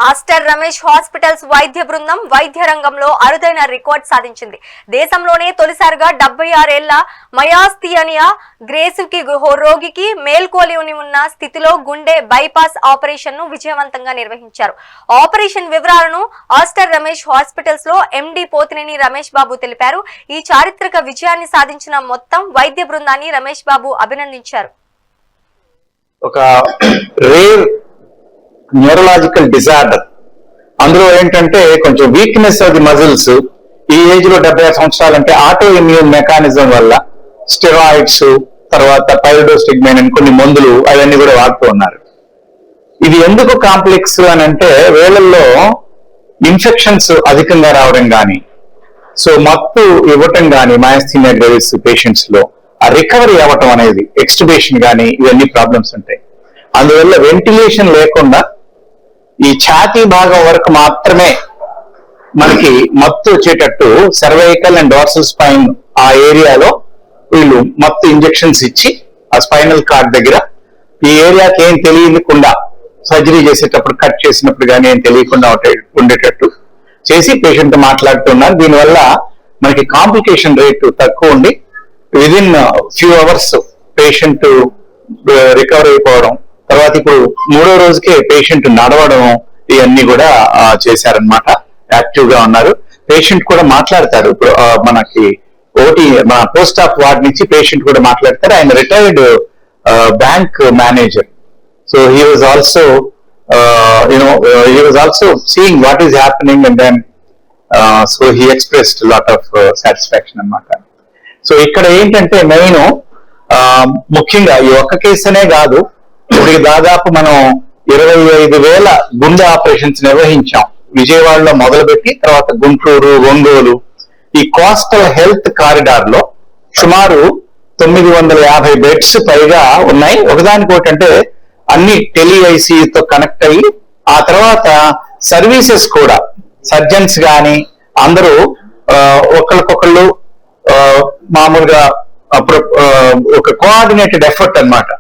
Aster Ramesh hospitals వైద్య బృందం వైద్య రంగంలో అరుదైన రికార్డ్ సాధించింది. దేశంలోనే తొలిసారిగా 76 ఏళ్ల మయాస్థీనియా గ్రేసివ్ రోగికి మేల్కోలి ఉన్న స్థితిలో గుండె బైపాస్ ఆపరేషన్ ను విజయవంతంగా నిర్వహించారు. ఆపరేషన్ వివరాలను ఆస్టర్ రమేష్ హాస్పిటల్స్ లో ఎండి పోతినేని రమేష్ బాబు తెలిపారు. ఈ చారిత్రక విజయాన్ని సాధించిన మొత్తం వైద్య బృందాన్ని రమేష్ బాబు అభినందించారు. ఒక రేర్ న్యూరలాజికల్ డిజార్డర్, అందులో ఏంటంటే కొంచెం వీక్నెస్ ఆఫ్ ది మజిల్స్. ఈ ఏజ్ లో 75 సంవత్సరాలు అంటే ఆటో ఇమ్యూన్ మెకానిజం వల్ల స్టెరాయిడ్స్, తర్వాత పైరిడోస్టిగ్మైన్ అని కొన్ని మందులు అవన్నీ కూడా వాడుతూ ఉన్నారు. ఇది ఎందుకు కాంప్లెక్స్ అని అంటే వేళల్లో ఇన్ఫెక్షన్స్ అధికంగా రావడం కానీ, సో మత్తు ఇవ్వటం కానీ మయాస్థీనియా గ్రేవిస్ పేషెంట్స్ లో ఆ రికవరీ అవ్వటం అనేది, ఎక్స్టుబేషన్ కానీ ఇవన్నీ ప్రాబ్లమ్స్ ఉంటాయి. అందువల్ల వెంటిలేషన్ లేకుండా ఈ ఛాతీ భాగం వరకు మాత్రమే మనకి మత్తు వచ్చేటట్టు సర్వైకల్ అండ్ డార్సల్ స్పైన్ ఆ ఏరియాలో వీళ్ళు మత్తు ఇంజెక్షన్స్ ఇచ్చి ఆ స్పైనల్ కార్డ్ దగ్గర ఈ ఏరియాకి ఏం తెలియకుండా సర్జరీ చేసేటప్పుడు కట్ చేసినప్పుడు కానీ ఏం తెలియకుండా ఉండేటట్టు చేసి పేషెంట్ మాట్లాడుతున్నారు. దీనివల్ల మనకి కాంప్లికేషన్ రేటు తక్కువ ఉండి within few hours patient recover అయిపోవడం, తర్వాత ఇప్పుడు 3వ రోజుకే పేషెంట్ నడవడం, ఇవన్నీ కూడా చేశారనమాట. యాక్టివ్ గా ఉన్నారు. పేషెంట్ కూడా మాట్లాడతారు. ఇప్పుడు మనకి మన పోస్ట్ ఆఫ్ వార్డ్ నుంచి పేషెంట్ కూడా మాట్లాడతారు. ఆయన retired bank manager. So he was also seeing what is happening and then so he expressed lot of satisfaction అనమాట. సో ఇక్కడ ఏంటంటే మెయిన్ ముఖ్యంగా ఈ ఒక్క కేసునే కాదు, ఇప్పటికి దాదాపు మనం 25,000 గుండె ఆపరేషన్స్ నిర్వహించాం. విజయవాడలో మొదలుపెట్టి తర్వాత గుంటూరు, ఒంగోలు, ఈ కోస్టల్ హెల్త్ కారిడార్ లో సుమారు 950 బెడ్స్ పైగా ఉన్నాయి. ఒకదానికోటి అంటే అన్ని టెలిఐసీతో కనెక్ట్ అయ్యి, ఆ తర్వాత సర్వీసెస్ కూడా సర్జన్స్ కానీ అందరూ ఒకరికొకళ్ళు మామూలుగా అప్పుడు ఒక కోఆర్డినేటెడ్ ఎఫర్ట్ అన్నమాట.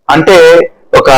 అంటే ఒక